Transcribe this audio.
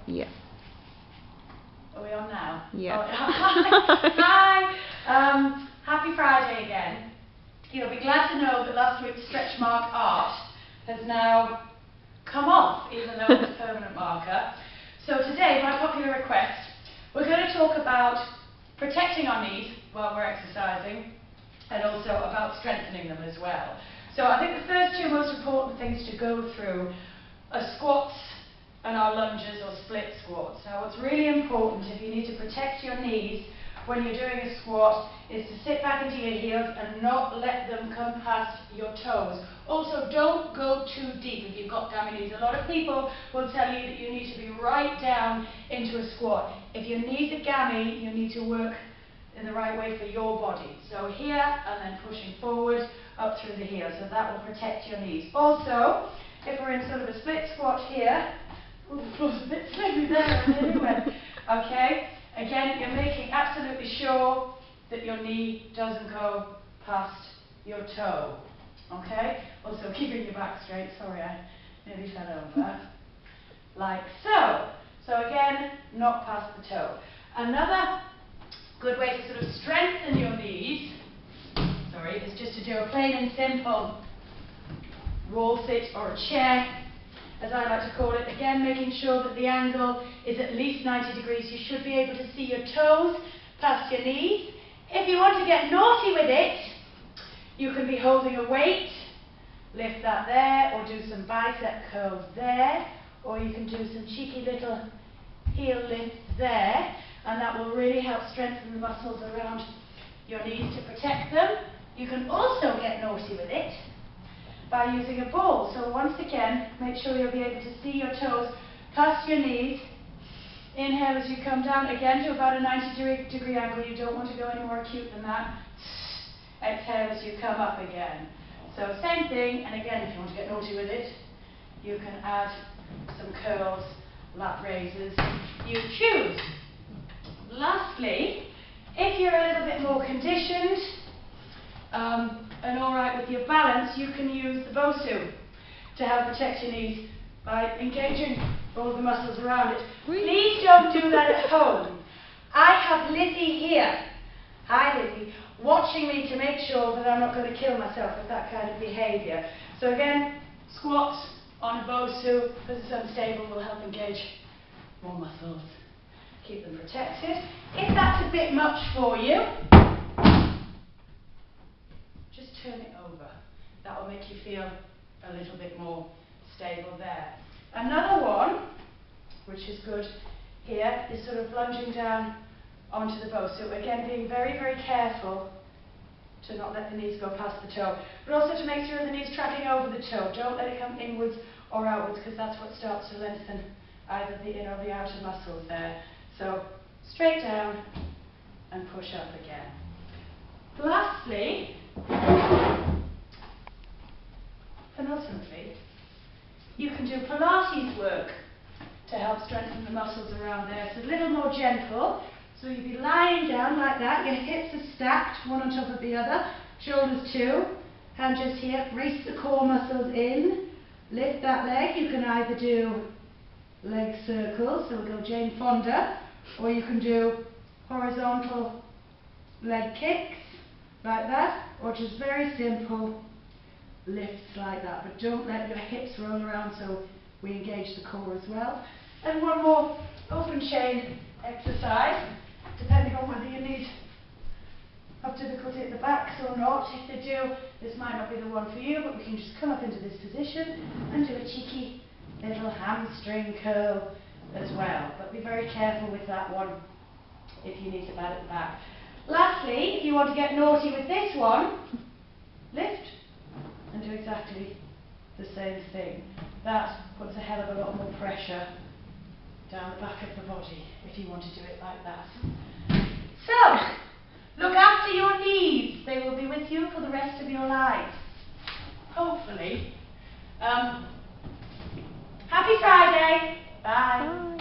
Yeah. Are we on now? Yeah. Oh, hi. Happy Friday again. You'll be glad to know that last week's stretch mark art has now come off, even though it's a permanent marker. So today, by popular request, we're going to talk about protecting our knees while we're exercising, and also about strengthening them as well. So I think the first two most important things to go through are squats and our lunges or split squats. Now what's really important if you need to protect your knees when you're doing a squat is to sit back into your heels and not let them come past your toes. Also, don't go too deep if you've got gammy knees. A lot of people will tell you that you need to be right down into a squat. If your knees are gammy, you need to work in the right way for your body. So here, and then pushing forward up through the heel. So that will protect your knees. Also, if we're in sort of a split squat here, ooh, the floor's a bit slippery there, anyway. Okay, again, you're making absolutely sure that your knee doesn't go past your toe. Okay, also keeping your back straight. Sorry, I nearly fell over. Like so. So again, not past the toe. Another good way to sort of strengthen your knees, is just to do a plain and simple wall sit or a chair, as I like to call it. Again, making sure that the angle is at least 90 degrees. You should be able to see your toes past your knees. If you want to get naughty with it, you can be holding a weight, lift that there, or do some bicep curls there, or you can do some cheeky little heel lifts there, and that will really help strengthen the muscles around your knees to protect them. You can also get naughty with it by using a ball. So once again, make sure you'll be able to see your toes past your knees. Inhale as you come down, again to about a 90 degree angle. You don't want to go any more acute than that. Exhale as you come up again. So same thing, and again, if you want to get naughty with it, you can add some curls, lat raises, you choose. Lastly, if you're a little bit more conditioned and alright with your balance, you can use the Bosu to help protect your knees by engaging all of the muscles around it. Please don't do that at home. I have Lizzie here, hi Lizzie, watching me to make sure that I'm not going to kill myself with that kind of behaviour. So again, squats on a Bosu, because it's unstable, will help engage more muscles. Keep them protected. If that's a bit much for you, just turn it over. That will make you feel a little bit more stable there. Another one, which is good here, is sort of lunging down onto the Bosu. Again, being very, very careful to not let the knees go past the toe, but also to make sure the knee's tracking over the toe. Don't let it come inwards or outwards, because that's what starts to lengthen either the inner or the outer muscles there. So straight down and push up again. Lastly, penultimately, you can do Pilates work to help strengthen the muscles around there. It's a little more gentle. So you'll be lying down like that, your hips are stacked, one on top of the other, shoulders too, hand just here, brace the core muscles in, lift that leg. You can either do leg circles, so we'll go Jane Fonda, or you can do horizontal leg kicks, like that, or just very simple lifts like that, but don't let your hips roll around, so we engage the core as well. And one more open chain exercise, depending on whether your knees have difficulty at the backs or not. If they do, this might not be the one for you, but we can just come up into this position and do a cheeky little hamstring curl as well. But be very careful with that one if your knees are bad at the back. Lastly, if you want to get naughty with this one, lift and do exactly the same thing. That puts a hell of a lot more pressure down the back of the body if you want to do it like that. So, look after your knees. They will be with you for the rest of your life. Hopefully. Happy Friday. Bye.